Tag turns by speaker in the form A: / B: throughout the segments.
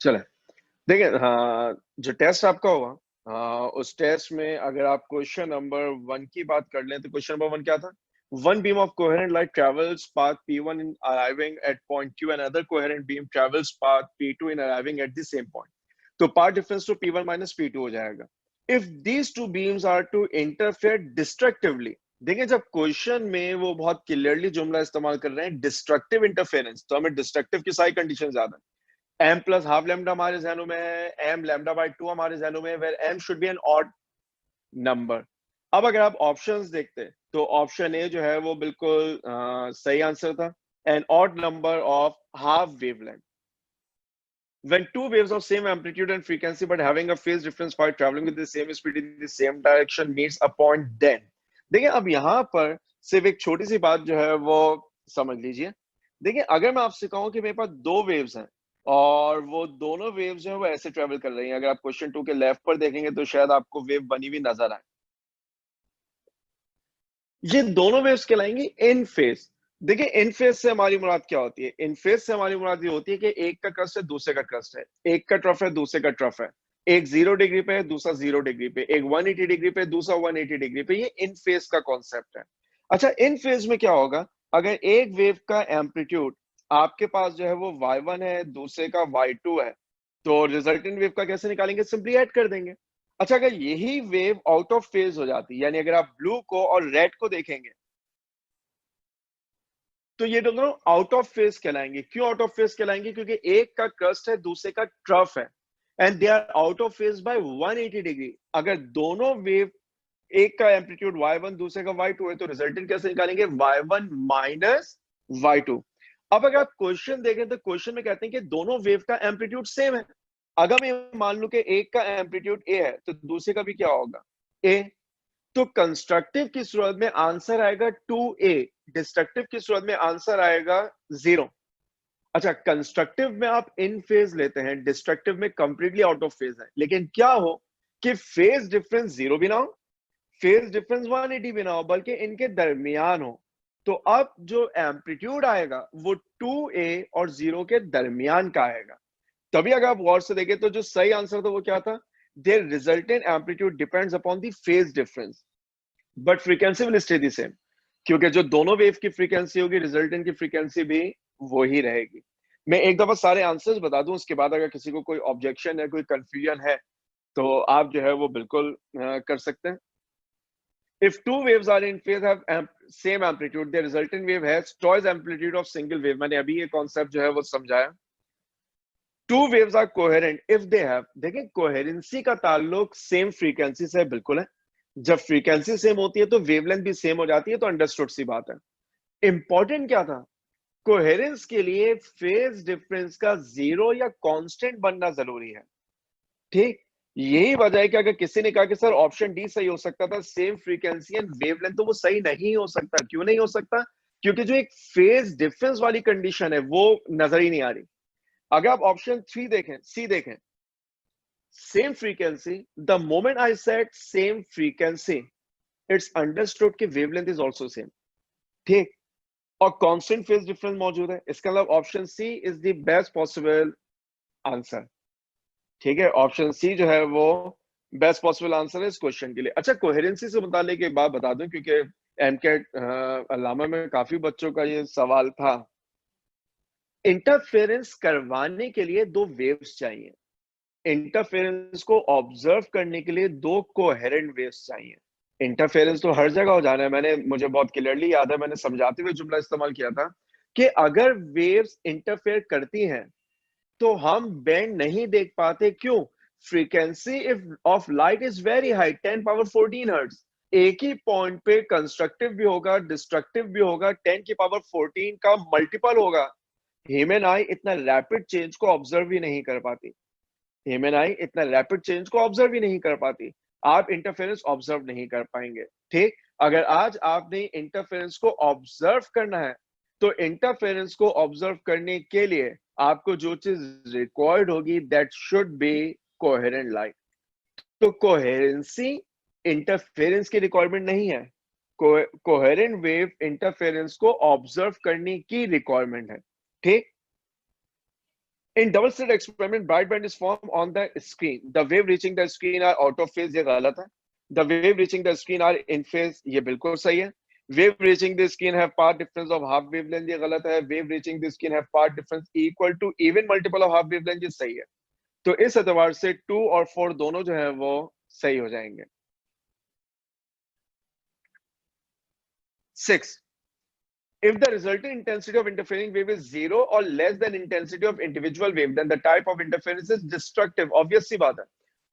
A: चले देखिए, हाँ, जो टेस्ट आपका हुआ, उस टेस्ट में अगर आप क्वेश्चन नंबर 1 की बात कर लें तो क्वेश्चन नंबर 1 क्या था? One beam of coherent light travels path P1 in arriving at point Q, and another coherent beam travels path P2 in arriving at the same point. तो path difference to P1 minus P2 हो जाएगा. If these two beams are to interfere destructively, देखिए जब question में वो बहुत clearly जुमला इस्तेमाल कर रहे हैं डिस्ट्रक्टिव इंटरफेरेंस, तो हमें डिस्ट्रक्टिव की सारी कंडीशन ज्यादा है. एम प्लस हाफ लैम्डा हमारे जहनों में है, एम लैम्डा बाय 2 हमारे जहनों में है, where m should be an odd number. अब अगर आप ऑप्शंस देखते तो ऑप्शन ए जो है वो बिल्कुल सही आंसर था. An odd number of half wavelength. When two waves of same amplitude and frequency but having a phase difference while traveling with the same speed in the same direction meets a point, then देखिए अब यहाँ पर सिर्फ एक छोटी सी बात जो है वो समझ लीजिए. देखिए अगर मैं आपसे कहूँ कि मेरे पास दो वेव्स हैं और वो दोनों वेव्स जो है वो ऐसे ट्रेवल कर रही हैं, अगर आप क्वेश्चन 2 के लेफ्ट पर देखेंगे तो शायद आपको वेव बनी हुई नजर आए. ये दोनों वेव्स कहलाएंगी इन फेज. देखिए इन फेज से हमारी मुराद क्या होती है? इन फेज से हमारी मुराद ये होती है कि एक का क्रस्ट है, दूसरे का क्रस्ट है, एक का ट्रफ है, दूसरे का ट्रफ है, एक 0 डिग्री पे है, दूसरा 0 डिग्री पे, एक 180 डिग्री पे, दूसरा 180 डिग्री पे. ये इन फेज का कॉन्सेप्ट है. अच्छा, इन फेज में क्या होगा? अगर एक वेव का एम्पलीट्यूड आपके पास जो है वो y1 है, दूसरे का y2 है, तो रिजल्टेंट वेव का कैसे निकालेंगे? सिंपली ऐड कर देंगे. अच्छा, अगर यही वेव आउट ऑफ फेज हो जाती, यानी अगर आप ब्लू को और रेड को देखेंगे तो ये दोनों आउट ऑफ फेज कहलाएंगे. क्यों आउट ऑफ फेज कहलाएंगे? क्योंकि एक का क्रस्ट है, दूसरे का ट्रफ है, and they are out of phase by 180 degree. अगर दोनों वेव, एक का एम्पलीट्यूड y1 दूसरे का y2 है, तो रिजल्टेंट कैसे निकालेंगे? y1 minus y2. अब अगर आप क्वेश्चन देखें तो क्वेश्चन में कहते हैं कि दोनों वेव का एम्पलीट्यूड सेम है. अगर मैं मान लू कि एक का एम्पलीट्यूड a है तो दूसरे का भी क्या होगा? a. तो कंस्ट्रक्टिव की सूरत में आंसर आएगा 2a, डिस्ट्रक्टिव की सूरत में आंसर आएगा 0. अच्छा, कंस्ट्रक्टिव में आप इन फेज लेते हैं, डिस्ट्रक्टिव में कंप्लीटली आउट ऑफ फेज है. लेकिन क्या हो कि फेज डिफरेंस 0 भी ना हो, फेज डिफरेंस 180 भी ना हो, बल्कि इनके दरमियान हो. तो अब जो एम्पलीट्यूड आएगा वो 2a और 0 के दरमियान का आएगा. तभी अगर आप गौर से देखें तो जो सही आंसर था वो क्या था? There resultant amplitude depends upon the phase difference but frequency will stay the same. क्योंकि जो दोनों वेव की फ्रीक्वेंसी होगी, रिजल्टेंट की फ्रीक्वेंसी भी वो ही रहेगी. मैं एक दफा सारे आंसर्स बता दूं, उसके बाद अगर किसी को कोई ऑब्जेक्शन है, कोई कंफ्यूजन है, तो आप जो है वो बिल्कुल कर सकते हैं. If two waves are in phase have same amplitude, the resultant wave has twice amplitude of single wave. मैंने अभी ये कॉन्सेप्ट जो है वो समझाया. Two waves are coherent if they have, देखिए कोहेरेंसी का ताल्लुक सेम फ्रीक्वेंसी से बिल्कुल है. जब फ्रीक्वेंसी सेम होती है तो वेवलेंथ भी सेम हो जाती है, तो अंडरस्टूड सी बात है. इंपॉर्टेंट क्या था? कोहेरेंस के लिए फेज डिफरेंस का 0 या कांस्टेंट बनना जरूरी है. ठीक. यही वजह है कि अगर किसी ने कहा कि सर ऑप्शन डी सही हो सकता था, सेम फ्रीक्वेंसी एंड वेवलेंथ, तो वो सही नहीं हो सकता. क्यों नहीं हो सकता? क्योंकि जो एक फेज डिफरेंस वाली कंडीशन है वो नजर ही नहीं आ रही. अगर आप ऑप्शन 3 देखें, सी देखें, same frequency, the moment I said same frequency, it's understood कि वेवलेंथ इज आल्सो सेम. ठीक. और कांस्टेंट फेज डिफरेंस मौजूद है. इसका मतलब option C is the best possible answer. ठीक है, ऑप्शन सी जो है वो बेस्ट पॉसिबल आंसर है इस क्वेश्चन के लिए. अच्छा, कोहेरेंसी से मुतालिक एक बात बता दूं, क्योंकि एमकेट अलामा में काफी बच्चों का ये सवाल था. इंटरफेरेंस करवाने के लिए दो वेव्स चाहिए, इंटरफेरेंस को ऑब्जर्व करने के लिए दो कोहेरेंट वेव्स चाहिए. इंटरफेरेंस तो हर जगह हो जाना है. मुझे बहुत क्लियरली याद है, मैंने समझाते हुए जुमला इस्तेमाल किया था कि अगर वेव्स इंटरफेयर करती हैं तो हम बैंड नहीं देख पाते. क्यों? Frequency of light is very high, 10 power 14 hertz. एक ही पॉइंट पे कंस्ट्रक्टिव भी होगा, डिस्ट्रक्टिव भी होगा, 10 की पावर 14 का मल्टीपल होगा. ह्यूमन आई इतना रैपिड चेंज को ऑब्जर्व भी नहीं कर पाती. ह्यूमन आई इतना रैपिड चेंज को ऑब्जर्व भी नहीं कर पाती. आप इंटरफेरेंस ऑब्जर्व नहीं कर पाएंगे. ठीक. अगर आज आपने इंटरफेरेंस को ऑब्जर्व करना है तो इंटरफेरेंस को ऑब्जर्व करने के लिए आपको जो चीज रिक्वायर्ड होगी, that should be coherent light. तो कोहेरेंसी इंटरफेरेंस की रिक्वायरमेंट नहीं है. कोहेरेंट वेव इंटरफेरेंस को ऑब्जर्व करने की रिक्वायरमेंट है. ठीक. In double slit experiment, bright band is formed on the screen. The wave reaching the screen are out of phase, ये गलत है. The wave reaching the screen are in phase, ये बिल्कुल सही है. Wave reaching the screen have path difference of half wavelength, ये गलत है. Wave reaching the screen have path difference equal to even multiple of half wavelength, ये सही है. तो इस एतबार से 2 और 4 दोनों जो है वो सही हो जाएंगे. 6. If the resultant intensity of interfering wave is 0 or less than intensity of individual wave, then the type of interference is destructive. Obvious सी बात है.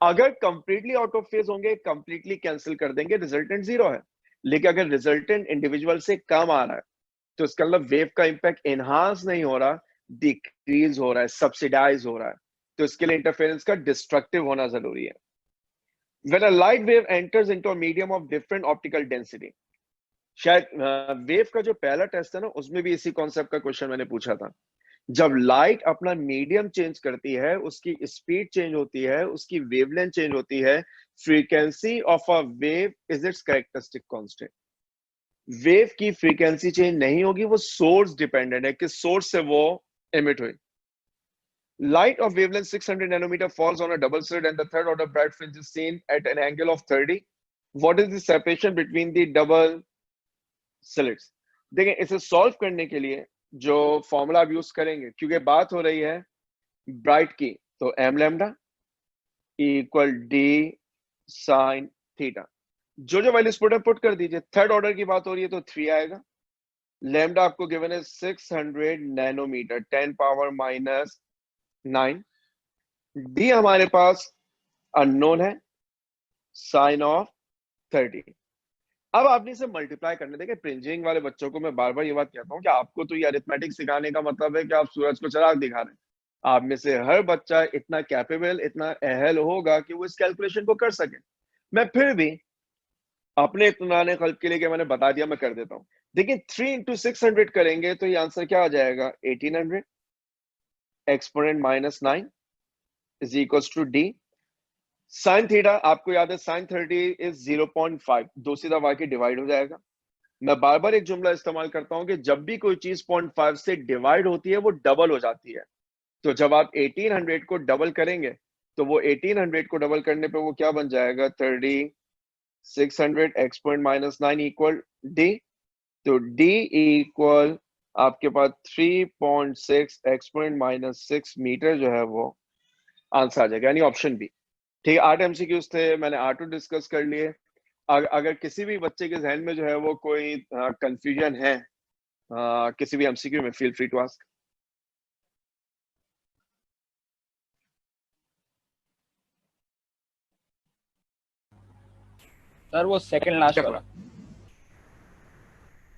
A: अगर completely out of phase होंगे, completely cancel कर देंगे, resultant 0 है. लेकिन अगर resultant individual से कम आ रहा है, तो इसका मतलब wave का impact enhance नहीं हो रहा, decrease हो रहा है, subsidize हो रहा है. तो इसके लिए interference का destructive होना जरूरी है. When a light wave enters into a medium of different optical density, शायद वेव का जो पहला टेस्ट है ना, उसमें भी इसी कॉन्सेप्ट का क्वेश्चन मैंने पूछा था. जब लाइट अपना मीडियम चेंज करती है, उसकी स्पीड चेंज होती है, उसकी वेवलेंथ चेंज होती है, frequency of a wave is it's characteristic constant. Wave की फ्रीक्वेंसी चेंज नहीं होगी, वो सोर्स डिपेंडेंट है, किस सोर्स से वो एमिट हुई. Light of wavelength 600 nanometer falls on a double slit and the third order bright fringe is seen at an angle of 30. What is the separation between the double slits? देखें, इसे solve करने के लिए जो formula आप use करेंगे, क्योंकि बात हो रही है ब्राइट की, तो m lambda equal d sine theta. जो वैल्यूज पुट कर दीजिए. थर्ड ऑर्डर की बात हो रही है तो 3 आएगा. लैम्डा आपको गिवन है 600 नैनोमीटर, 10 पावर माइनस 9. डी हमारे पास अननोन है, साइन ऑफ 30. अब आपने इसे मल्टीप्लाई करने. देखे, प्रिंजिंग वाले बच्चों को मैं बार बार ये बात कहता हूँ कि आपको तो ये अरिथमेटिक सिखाने का मतलब है कि आप सूरज को चिराग दिखा रहे हैं. आप में से हर बच्चा इतना कैपेबल, इतना अहल होगा कि वो इस कैलकुलेशन को कर सके. मैं फिर भी अपने इत्मीनान क़ल्ब के लिए, कि मैंने बता दिया, मैं कर देता हूँ. देखिए, 3 into 600 करेंगे तो ये आंसर क्या आ जाएगा, 1800 exponent minus 9 is equal to d sine theta. आपको याद है साइन 30 इज 0.5, दो सीधा वाके डिवाइड हो जाएगा. मैं बार बार एक जुमला इस्तेमाल करता हूं कि जब भी कोई चीज 0.5 से डिवाइड होती है, वो डबल हो जाती है. तो जब आप 1800 को डबल करेंगे, तो वो 1800 को डबल करने पे वो क्या बन जाएगा, 3600 एक्सपोनेंट माइनस 9 इक्वल डी. तो डी इक्वल आपके पास 3.6 एक्सपोनेंट माइनस 6 मीटर जो है वो आंसर आ जाएगा, यानी ऑप्शन बी. ठीक है, 8 एमसीक्यूज थे, मैंने 8 डिस्कस कर लिए. अगर किसी भी बच्चे के जहन में जो है वो कोई कंफ्यूजन है किसी भी एमसीक्यू में, feel free to ask.
B: Sir वो सेकंड लास्ट वाला.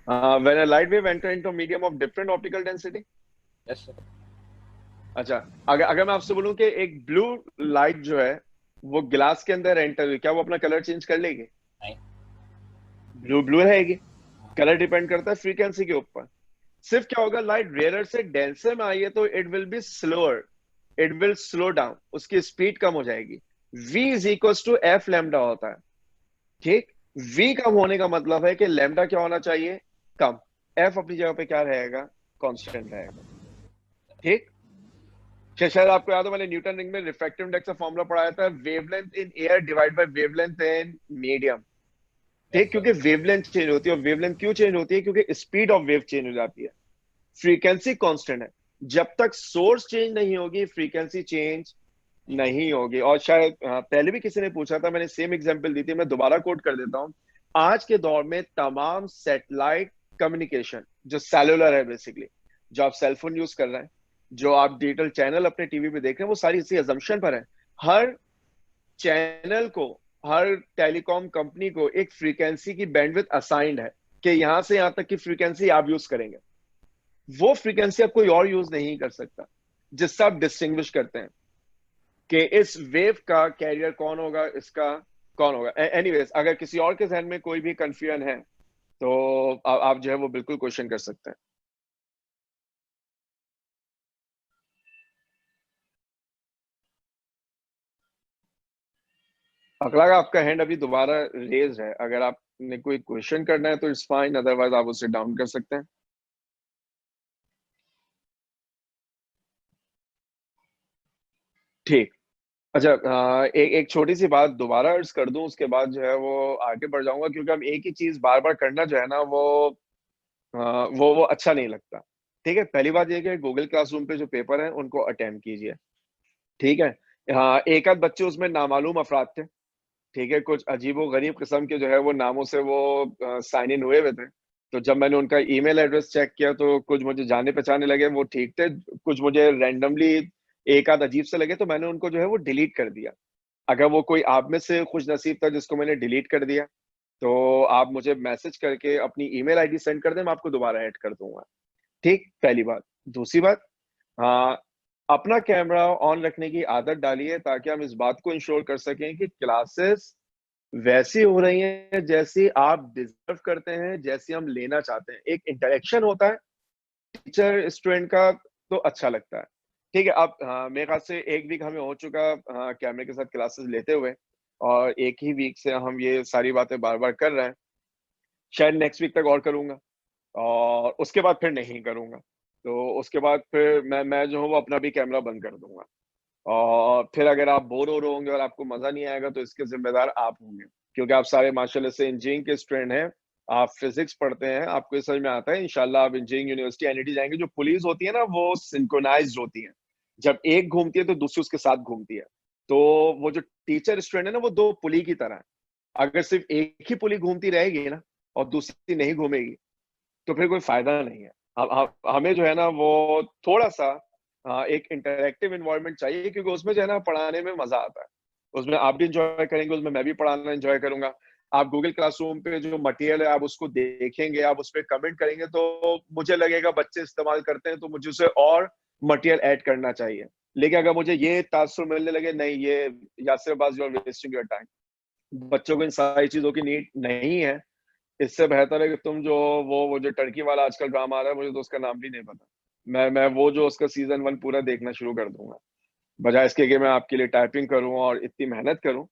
A: When a light wave enter into a medium of different optical density.
B: Yes sir.
A: अच्छा, अगर मैं आपसे बोलूं कि एक ब्लू लाइट जो है वो ग्लास के अंदर एंटर हुई, क्या वो अपना कलर चेंज कर लेगी?
B: नहीं.
A: ब्लू ब्लू रहेगी. कलर डिपेंड करता है फ्रीक्वेंसी के ऊपर. सिर्फ क्या होगा, लाइट रेयर से डेंसर में आई है तो it will be slower, it will slow down, उसकी स्पीड कम हो जाएगी. v is equal to f lambda होता है. ठीक, v कम होने का मतलब है कि लैम्डा क्या होना चाहिए, कम. f अपनी जगह पे क्या रहेगा, कांस्टेंट रहेगा. ठीक, शायद आपको याद हो मैंने न्यूटन रिंग में रिफ्रैक्टिव इंडेक्स का फॉर्मूला पढ़ाया था, wavelength in air divide by wavelength in medium. ठीक, क्योंकि वेवलेंथ चेंज होती है. और वेवलेंथ क्यों चेंज होती है, क्योंकि स्पीड ऑफ वेव चेंज हो जाती है. फ्रीक्वेंसी कांस्टेंट है. जब तक सोर्स चेंज नहीं होगी, फ्रीक्वेंसी चेंज नहीं होगी. और शायद पहले भी किसी ने पूछा था, मैंने सेम एग्जांपल दी थी, मैं दोबारा कोट कर देता हूं. आज के दौर में तमाम सैटेलाइट कम्युनिकेशन जो सेलुलर है, बेसिकली जो आप सेलफोन यूज कर रहे हैं, जो आप डिजिटल चैनल अपने टीवी पे देख रहे हैं, वो सारी इसी अजम्पशन पर है. हर चैनल को, हर टेलीकॉम कंपनी को एक फ्रीक्वेंसी की बैंडविड्थ असाइंड है कि यहां से यहां तक की फ्रीक्वेंसी आप यूज करेंगे. वो फ्रीक्वेंसी आप कोई और यूज नहीं कर सकता, जिससे आप डिस्टिंग्विश करते हैं कि इस वेव का कैरियर कौन होगा, इसका कौन होगा. एनीवेज, अगर किसी और के जहन में कोई भी कंफ्यूजन है तो आप जो है वो बिल्कुल क्वेश्चन कर सकते हैं. अगला आपका हैंड अभी दोबारा रेज है. अगर आपने कोई क्वेश्चन करना है तो इट्स फाइन, अदरवाइज आप उसे डाउन कर सकते हैं. ठीक। अच्छा, एक एक छोटी सी बात दोबारा अर्ज कर दूं, उसके बाद जो है वो आगे बढ़ जाऊंगा, क्योंकि हम एक ही चीज बार बार करना जो है ना वो अच्छा नहीं लगता। ठीक है, पहली बात ये कि गूगल क्लासरूम पे जो पेपर है उनको अटेम्प्ट कीजिए। ठीक है। हाँ, एक आध बच्चे उसमें नामालूम अफराद थे। ठीक है, कुछ अजीबो गरीब किस्म के जो है वो नामों से वो साइन इन हुए हुए थे। तो जब मैंने उनका ईमेल एड्रेस चेक किया तो कुछ मुझे जाने पहचाने लगे, वो ठीक थे। कुछ मुझे रैंडमली एक आध अजीब से लगे, तो मैंने उनको जो है वो डिलीट कर दिया। अगर वो कोई आप में से खुश नसीब था जिसको मैंने डिलीट कर दिया, तो आप मुझे मैसेज करके अपनी ईमेल आईडी सेंड कर दें, मैं आपको दोबारा ऐड कर दूंगा। ठीक, पहली बात। दूसरी बात, हाँ, अपना कैमरा ऑन रखने की आदत डालिए, ताकि हम इस बात को इंश्योर कर सकें कि क्लासेस वैसी हो रही हैं जैसी आप डिजर्व करते हैं, जैसी हम लेना चाहते हैं। एक इंटरेक्शन होता है टीचर स्टूडेंट का, तो अच्छा लगता है। ठीक है, अब मेरे ख्याल से एक वीक हमें हो चुका कैमरे के साथ क्लासेस लेते हुए, और एक ही वीक से हम ये सारी बातें बार बार कर रहे हैं। शायद नेक्स्ट वीक तक और करूंगा, और उसके बाद फिर नहीं करूंगा। तो उसके बाद फिर मैं जो हूँ वो अपना भी कैमरा बंद कर दूंगा। और फिर अगर आप बोर हो रहे होंगे और आपको मजा नहीं आएगा, तो इसके जिम्मेदार आप होंगे, क्योंकि आप सारे माशाल्लाह से इंजीनियरिंग के स्टूडेंट हैं। आप फिजिक्स पढ़ते हैं, आपको ये समझ में आता है। इंशाल्लाह आप इंजीनियरिंग यूनिवर्सिटी एनआईटी जाएंगे। जो पुलिस होती है ना, वो सिंक्रोनाइज्ड होती है। जब एक घूमती है तो दूसरी उसके साथ घूमती है। तो वो जो टीचर स्टूडेंट है ना, वो दो पुली की तरह है। अगर सिर्फ एक ही पुली घूमती रहेगी ना, और दूसरी नहीं घूमेगी, तो फिर कोई फायदा नहीं है। हमें जो है ना वो थोड़ा सा एक इंटरेक्टिव इन्वायरमेंट चाहिए, क्योंकि उसमें जो है ना पढ़ाने में मजा आता है। उसमें आप भी इंजॉय करेंगे, उसमें मैं भी पढ़ाना इंजॉय करूंगा। आप गूगल क्लासरूम पे जो मटेरियल है आप उसको देखेंगे, आप उस पर कमेंट करेंगे, तो मुझे लगेगा बच्चे इस्तेमाल करते हैं, तो मुझे उसे और मटेरियल ऐड करना चाहिए। लेकिन अगर मुझे ये तासुर मिलने लगे, नहीं ये यासिरबाज, you are wasting your time, बच्चों को इन सारी चीजों की नीड नहीं है, इससे बेहतर है कि तुम जो वो जो टर्की वाला आजकल ड्रामा आ रहा है, मुझे तो उसका नाम भी नहीं पता। मैं वो जो उसका सीजन 1 पूरा देखना शुरू कर दूंगा, बजाय इसके कि मैं आपके लिए टाइपिंग करूं और इतनी मेहनत करूं।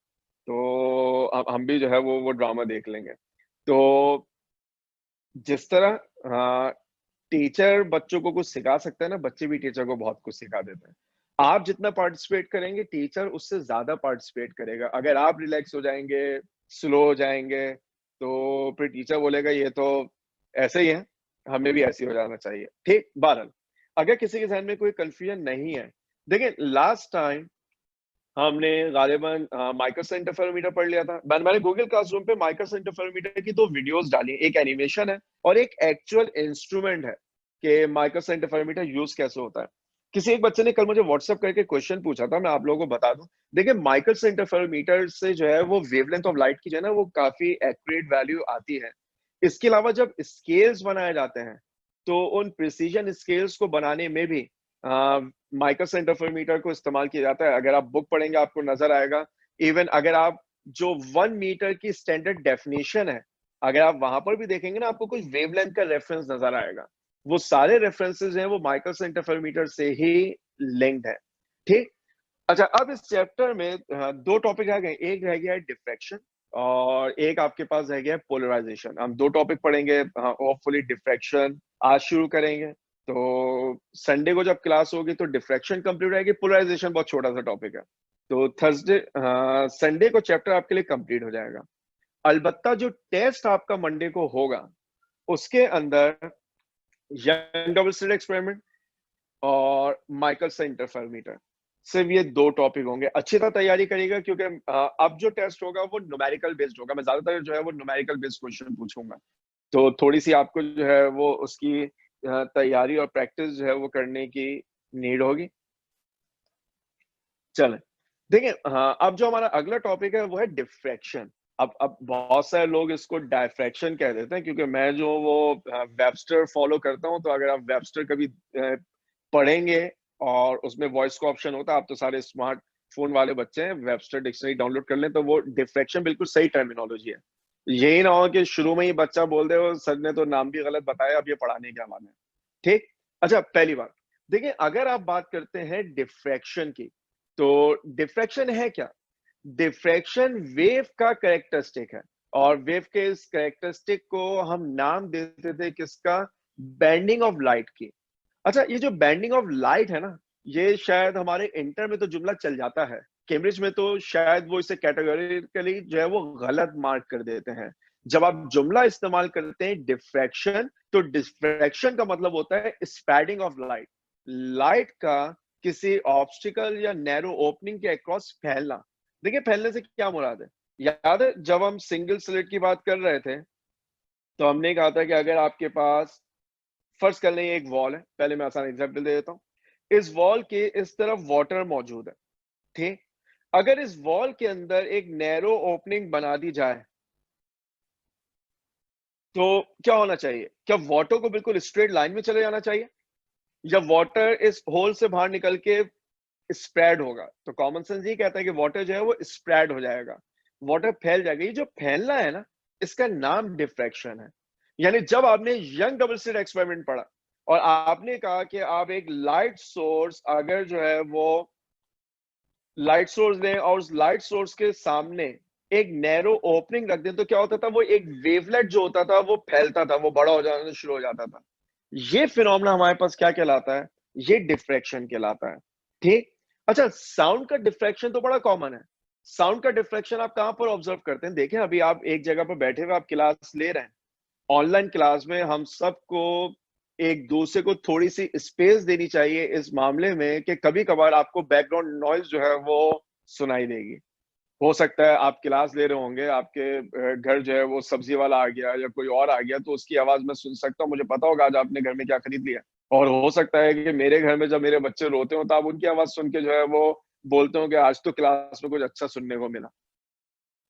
A: तो हम भी जो है वो ड्रामा देख लेंगे। तो जिस तरह टीचर बच्चों को कुछ सिखा सकता है ना, बच्चे भी टीचर को बहुत कुछ सिखा देते हैं। आप जितना पार्टिसिपेट करेंगे, टीचर उससे ज्यादा पार्टिसिपेट करेगा। अगर आप रिलैक्स हो जाएंगे, स्लो हो जाएंगे, तो फिर टीचर बोलेगा ये तो ऐसे ही है, हमें भी ऐसे ही हो जाना चाहिए। ठीक, बहरहाल, अगर किसी के जहन में कोई कंफ्यूजन नहीं है, देखिए लास्ट टाइम हमने गालिबन माइक्रोस इंटरफेरोमीटर पढ़ लिया था। मैंने गूगल क्लासरूम पे माइक्रोस इंटरफेरोमीटर की दो वीडियोस डाली, एक एनिमेशन है और एक एक्चुअल इंस्ट्रूमेंट है कि माइक्रोस इंटरफेरोमीटर यूज कैसे होता है। किसी एक बच्चे ने कल मुझे व्हाट्सएप करके क्वेश्चन पूछा था, मैं आप लोगों को बता दूं। देखिए, माइक्रोस इंटरफेरोमीटर से जो है वो वेवलेंथ ऑफ लाइट की जो है ना वो काफी एक्यूरेट वैल्यू आती है। इसके अलावा जब स्केल्स बनाए जाते हैं, तो उन प्रिसीजन स्केल्स को बनाने में भी माइक्रोस इंटरफेरोमीटर को इस्तेमाल किया जाता है। अगर आप बुक पढ़ेंगे आपको नजर आएगा। इवन अगर आप जो 1 मीटर की स्टैंडर्ड डेफिनेशन है, अगर आप वहां पर भी देखेंगे ना, आपको कुछ वेवलेंथ का रेफरेंस नजर आएगा। वो सारे रेफरेंसेस हैं वो माइक्रोस इंटरफेरोमीटर से ही लिंक्ड है। ठीक। अच्छा, अब इस चैप्टर में दो टॉपिक रह गए। एक रह गया है डिफ्रैक्शन, और एक आपके पास रह गया है पोलराइजेशन। हम दो टॉपिक पढ़ेंगे, होपफुली डिफ्रैक्शन आज शुरू करेंगे। तो संडे को जब क्लास होगी तो डिफ्रैक्शन कंप्लीट रहेगी, पोलराइजेशन बहुत छोटा सा टॉपिक है। तो थर्सडे संडे को चैप्टर आपके लिए कंप्लीट हो जाएगा। अलबत्ता जो टेस्ट आपका मंडे को होगा, उसके अंदर यंग डबल स्लिट एक्सपेरिमेंट और माइकल से इंटरफेरोमीटर, सिर्फ ये दो टॉपिक होंगे। अच्छी तरह तैयारी करिएगा, क्योंकि अब जो टेस्ट होगा वो न्यूमेरिकल बेस्ड होगा। मैं ज्यादातर जो है वो न्यूमेरिकल बेस्ड क्वेश्चन पूछूंगा। तो थोड़ी सी आपको जो है वो उसकी तैयारी और प्रैक्टिस जो है वो करने की नीड होगी। चलें, देखिए, हाँ, अब जो हमारा अगला टॉपिक है वो है डिफ्रैक्शन। अब बहुत सारे लोग इसको डायफ्रैक्शन कह देते हैं, क्योंकि मैं जो वो वेबस्टर फॉलो करता हूँ। तो अगर आप वेबस्टर कभी पढ़ेंगे और उसमें वॉइस का ऑप्शन होता है, आप तो सारे स्मार्ट फोन वाले बच्चे हैं, वेबस्टर डिक्शनरी डाउनलोड कर लें, तो वो डिफ्रैक्शन बिल्कुल सही टर्मिनोलॉजी है। यही ना हो कि शुरू में ही बच्चा बोल दे वो सर ने तो नाम भी गलत बताया, अब ये पढ़ाने क्या वाला है। ठीक। अच्छा, पहली बात, देखिए, अगर आप बात करते हैं डिफ्रैक्शन की, तो डिफ्रैक्शन है क्या? डिफ्रैक्शन वेव का कैरेक्टरिस्टिक है, और वेव के इस कैरेक्टरिस्टिक को हम नाम देते थे किसका? बैंडिंग ऑफ लाइट की। अच्छा, ये जो बैंडिंग ऑफ लाइट है ना, ये शायद हमारे इंटर में तो जुमला चल जाता है, कैम्ब्रिज में तो शायद वो इसे कैटेगोरिकली जो है वो गलत मार्क कर देते हैं। जब आप जुमला इस्तेमाल करते हैं डिफ्रैक्शन, तो डिफ्रैक्शन का मतलब होता है स्प्रेडिंग ऑफ लाइट, लाइट का किसी ऑब्स्टिकल या नैरो ओपनिंग के अक्रॉस फैलना। देखिए फैलने से क्या मुराद है, याद है जब हम सिंगल स्लिट की बात कर रहे थे तो हमने कहा था कि अगर आपके पास, फर्ज कर लें एक वॉल है, पहले मैं आसान एग्जांपल दे देता हूँ, इस वॉल के इस तरफ वाटर मौजूद है, ठीक। अगर इस वॉल के अंदर एक नैरो ओपनिंग बना दी जाए तो क्या होना चाहिए, क्या वाटर को बिल्कुल स्ट्रेट लाइन में चले जाना चाहिए, या वाटर इस होल से बाहर निकल के स्प्रेड होगा? तो कॉमन सेंस ये कहता है कि वाटर जो है वो स्प्रेड हो जाएगा, वाटर फैल जाएगा। ये जो फैलना है ना, इसका नाम डिफ्रैक्शन है। यानी जब आपने यंग डबल स्लिट एक्सपेरिमेंट पढ़ा और आपने कहा कि आप एक लाइट सोर्स अगर जो है वो लाइट सोर्स दें और उस लाइट सोर्स के सामने एक नैरो ओपनिंग रख दें, तो क्या होता था, वो एक वेवलेट जो होता था वो फैलता था, वो बड़ा हो जाना शुरू हो जाता था। ये फिनोमेना हमारे पास क्या कहलाता है, ये डिफ्रैक्शन कहलाता है, ठीक। अच्छा, साउंड का डिफ्रैक्शन तो बड़ा कॉमन है। साउंड का डिफ्रैक्शन आप कहां पर ऑब्जर्व करते हैं? देखें अभी आप एक जगह पर बैठे हुए आप क्लास ले रहे हैं, ऑनलाइन क्लास में हम सबको एक दूसरे को थोड़ी सी स्पेस देनी चाहिए इस मामले में कि कभी कभार आपको बैकग्राउंड नॉइज जो है वो सुनाई देगी। हो सकता है आप क्लास ले रहे होंगे, आपके घर जो है वो सब्जी वाला आ गया या कोई और आ गया, तो उसकी आवाज मैं सुन सकता हूँ, मुझे पता होगा आज आपने घर में क्या खरीद लिया। और हो सकता है कि मेरे घर में जब मेरे बच्चे रोते हो तो आप उनकी आवाज सुन के जो है वो बोलते हो कि आज तो क्लास में कुछ अच्छा सुनने को मिला।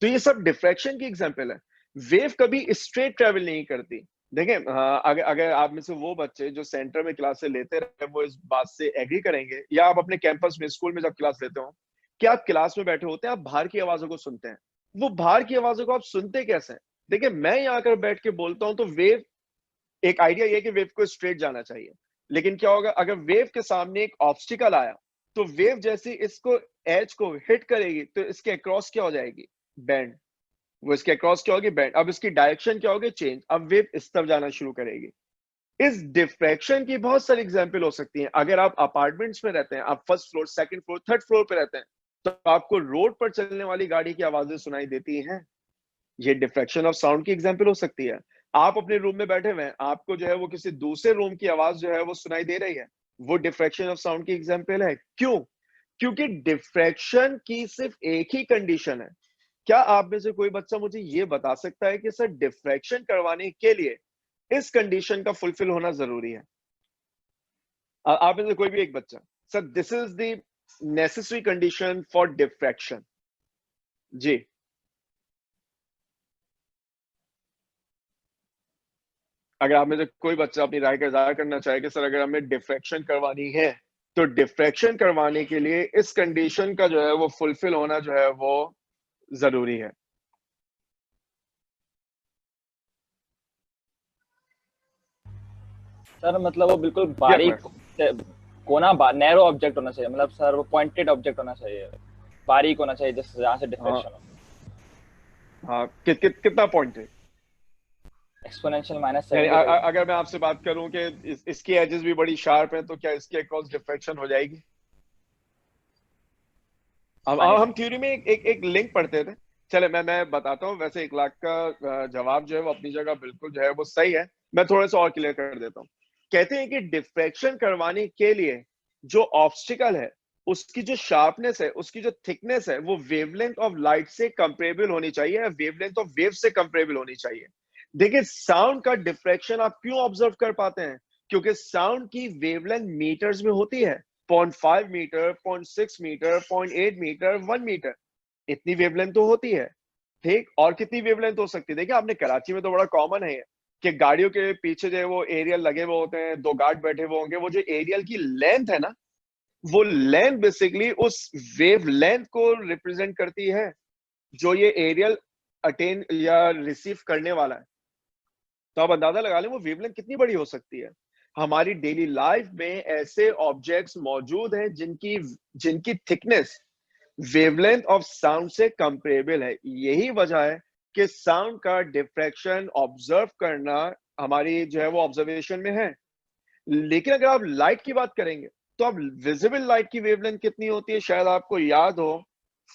A: तो ये सब डिफ्रैक्शन की एग्जांपल है। वेव कभी स्ट्रेट ट्रेवल नहीं करती। देखें, हाँ, अगर अगर आप में से वो बच्चे जो सेंटर में क्लासें लेते रहे वो इस बात से एग्री करेंगे, या आप अपने कैंपस में स्कूल में जब क्लास लेते हो कि आप क्लास में बैठे होते हैं, आप बाहर की आवाजों को सुनते हैं। वो बाहर की आवाजों को आप सुनते कैसे हैं? देखिए मैं यहाँ आकर बैठ के बोलता हूँ तो वेव, एक आइडिया ये है कि वेव को स्ट्रेट जाना चाहिए, लेकिन क्या होगा अगर वेव के सामने एक ऑब्स्टिकल आया, तो वेव जैसी इसको एज को हिट करेगी तो इसके अक्रॉस क्या हो जाएगी, बैंड। वो इसके अक्रॉस क्या होगी, बैंड। अब इसकी डायरेक्शन क्या होगी, चेंज। अब वेव इस तरफ जाना शुरू करेगी। इस डिफ्रैक्शन की बहुत सारी एग्जांपल हो सकती हैं। अगर आप अपार्टमेंट्स में रहते हैं, आप first floor, second floor, third floor पे रहते हैं, तो आपको रोड पर चलने वाली गाड़ी की आवाजें सुनाई देती हैं। ये डिफ्रैक्शन ऑफ साउंड की एग्जांपल हो सकती है। आप अपने रूम में बैठे हुए हैं, आपको जो है वो किसी दूसरे रूम की आवाज जो है वो सुनाई दे रही है, वो डिफ्रैक्शन ऑफ साउंड की एग्जांपल है। क्यों? क्योंकि डिफ्रैक्शन की सिर्फ एक ही कंडीशन है। क्या आप में से कोई बच्चा मुझे ये बता सकता है कि सर डिफ्रैक्शन करवाने के लिए इस कंडीशन का फुलफिल होना जरूरी है? आप में से कोई भी एक बच्चा, sir this is the necessary condition for diffraction. जी। अगर आप में से कोई बच्चा अपनी राय का इजहार करना चाहे कि सर अगर हमें डिफ्रैक्शन करवानी है तो डिफ्रैक्शन करवाने के लिए इस कंडीशन का जो है वो फुलफिल होना जो है वो जरूरी है।
B: सर मतलब वो बिल्कुल
A: जी
B: बारीक
A: अकबर।
B: नैरो ऑब्जेक्ट होना चाहिए, मतलब सर वो पॉइंटेड ऑब्जेक्ट होना चाहिए, बारीक होना चाहिए जिससे जहाँ से
A: हाँ
B: डिफ्लेक्शन हो।
A: हाँ, कितना पॉइंट है?
B: एक्सपोनेंशियल माइनस
A: यानी
B: 7 की रेंज।
A: अगर मैं आपसे बात करूं कि इसकी एजेस भी बड़ी शार्प हैं, तो क्या इसके अक्रॉस डिफ्रैक्शन हो जाएगी?
B: हाँ जी
A: हम
B: सर।
A: थ्योरी में एक लिंक पढ़ते थे। चले मैं बताता हूँ। वैसे 1 लाख का जवाब जो है वो अपनी जगह बिल्कुल जो है वो सही है। मैं थोड़ा सा और क्लियर कर देता हूँ। कहते हैं कि डिफ्रैक्शन करवाने के लिए जो ऑब्स्टिकल है, उसकी जो शार्पनेस है, उसकी जो थिकनेस है, वो वेवलेंथ ऑफ लाइट से कंपेरेबल होनी चाहिए, वेवलेंथ ऑफ वेव से कंपेरेबल होनी चाहिए। देखिए साउंड का डिफ्रैक्शन आप क्यों ऑब्जर्व कर पाते हैं? क्योंकि साउंड की वेवलेंथ मीटर्स में होती है। 0.5 मीटर, 0.6 मीटर, 0.8 मीटर, 1 मीटर, इतनी वेवलेंथ तो होती है, ठीक। और कितनी वेवलेंथ हो सकती है? देखिए आपने कराची में तो बड़ा कॉमन है कि गाड़ियों के पीछे जो है वो एरियल लगे हुए होते हैं, 2 गार्ड बैठे हुए होंगे। वो जो एरियल की लेंथ है ना, वो लेंथ बेसिकली उस वेव लेंथ को रिप्रेजेंट करती है जो ये एरियल अटेन या रिसीव करने वाला है। तो आप अंदाजा लगा लें वो वेवलेंथ कितनी बड़ी हो सकती है। हमारी डेली लाइफ में ऐसे ऑब्जेक्ट्स मौजूद हैं जिनकी जिनकी थिकनेस वेवलेंथ ऑफ साउंड से कंपेरेबल है। यही वजह है कि साउंड का डिफ्रैक्शन ऑब्जर्व करना हमारी जो है वो ऑब्जर्वेशन में है। लेकिन अगर आप लाइट की बात करेंगे तो अब विजिबल लाइट की वेवलेंथ कितनी होती है, शायद आपको याद हो,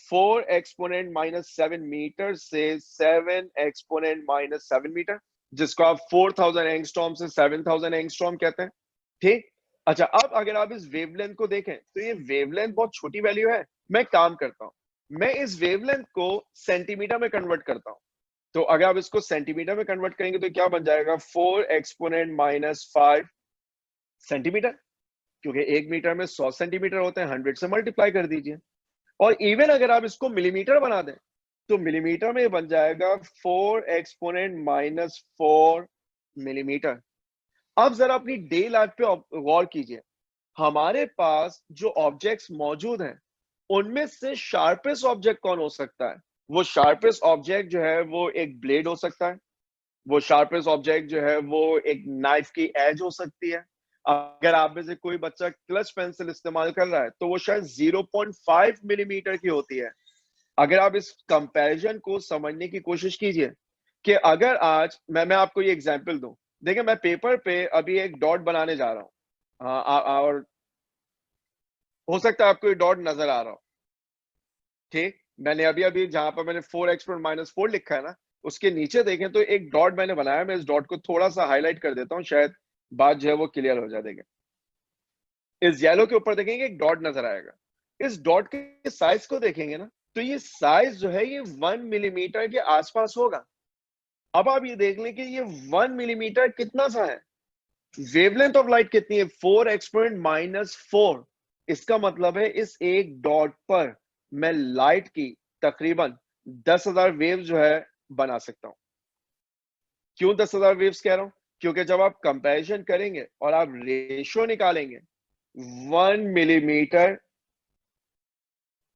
A: 4 एक्सपोनेंट माइनस 7 मीटर से 7 एक्सपोनेंट माइनस 7 मीटर, जिसको आप 4000 एंगस्ट्रॉम से 7000 एंगस्ट्रॉम कहते हैं। ठीक, अच्छा अब अगर आप इस वेवलेंथ को देखें तो ये वेवलेंथ बहुत छोटी वैल्यू है। मैं काम करता हूं, मैं इस वेवलेंथ को सेंटीमीटर में कन्वर्ट करता हूं। तो अगर आप इसको सेंटीमीटर में कन्वर्ट करेंगे तो क्या बन जाएगा, 4 एक्सपोनेंट माइनस 5 सेंटीमीटर, क्योंकि 1 मीटर में 100 सेंटीमीटर होते हैं, 100 से मल्टीप्लाई कर दीजिए। और इवन अगर आप इसको मिलीमीटर बना दें तो मिलीमीटर में बन जाएगा 4 एक्सपोनेंट माइनस 4 मिलीमीटर। अब जरा अपनी डे लाइफ पे गौर कीजिए, हमारे पास जो ऑब्जेक्ट्स मौजूद हैं उनमें से शार्पेस्ट ऑब्जेक्ट कौन हो सकता है? वो शार्पेस्ट ऑब्जेक्ट जो है वो एक ब्लेड हो सकता है, वो शार्पेस्ट ऑब्जेक्ट जो है वो एक नाइफ की एज हो सकती है। अगर आप में से कोई बच्चा क्लच पेंसिल इस्तेमाल कर रहा है तो वो शायद 0.5 मिलीमीटर की होती है। अगर आप इस कंपैरिजन को समझने की कोशिश कीजिए कि अगर आज मैं आपको ये एग्जांपल दूं, देखिए मैं पेपर पे अभी एक डॉट बनाने जा रहा हूँ, और हो सकता है आपको ये डॉट नजर आ रहा हो। ठीक, मैंने अभी अभी जहां पर मैंने 4 एक्सपोनेंट माइनस 4 लिखा है ना, उसके नीचे देखें तो एक डॉट मैंने बनाया। मैं इस डॉट को थोड़ा सा हाईलाइट कर देता हूँ, शायद बात जो है वो क्लियर हो जाएगी। इस येलो के ऊपर देखेंगे एक डॉट नजर आएगा। इस डॉट के साइज को देखेंगे ना तो ये साइज जो है ये 1 मिलीमीटर के आसपास होगा। अब आप ये देख लें कि ये 1 मिलीमीटर कितना सा है। वेवलेंथ ऑफ लाइट कितनी है, 4 एक्सपोनेंट माइनस 4। इसका मतलब है इस एक डॉट पर मैं लाइट की तकरीबन 10,000 वेव जो है बना सकता हूं। क्यों 10,000 वेव्स कह रहा हूं, क्योंकि जब आप कंपैरिजन करेंगे और आप रेशियो निकालेंगे 1 मिलीमीटर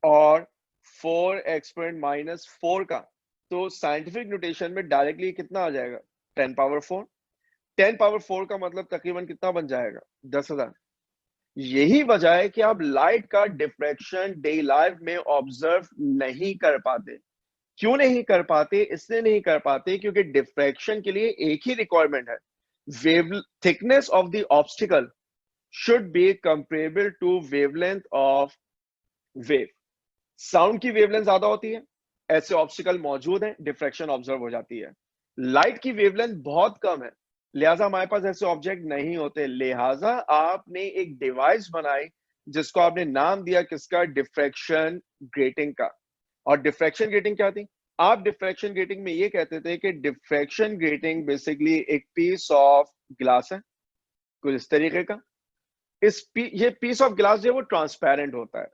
A: और 4 एक्सपोनेंट माइनस 4 का, तो साइंटिफिक नोटेशन में डायरेक्टली कितना आ जाएगा, 10 पावर 4। 10 पावर 4 का मतलब तकरीबन कितना बन जाएगा, 10,000। यही वजह है कि आप लाइट का डिफ्रैक्शन डे लाइफ में ऑब्जर्व नहीं कर पाते। क्यों नहीं कर पाते, इसलिए नहीं कर पाते क्योंकि डिफ्रैक्शन के लिए एक ही रिक्वायरमेंट है, wave thickness of the obstacle should be comparable to wavelength of wave. Sound की वेवलेंथ ज्यादा होती है, ऐसे ऑब्स्टिकल मौजूद हैं, डिफ्रैक्शन ऑब्जर्व हो जाती है। लाइट की वेवलेंथ बहुत कम है, लिहाजा हमारे पास ऐसे ऑब्जेक्ट नहीं होते। लिहाजा आपने एक डिवाइस बनाई जिसको आपने नाम दिया किसका, डिफ्रैक्शन ग्रेटिंग का। और डिफ्रैक्शन ग्रेटिंग क्या थी, आप डिफ्रैक्शन ग्रेटिंग में ये कहते थे कि डिफ्रैक्शन ग्रेटिंग बेसिकली एक पीस ऑफ ग्लास है, कुछ इस तरीके का। ये पीस ऑफ ग्लास जो है वो ट्रांसपेरेंट होता है।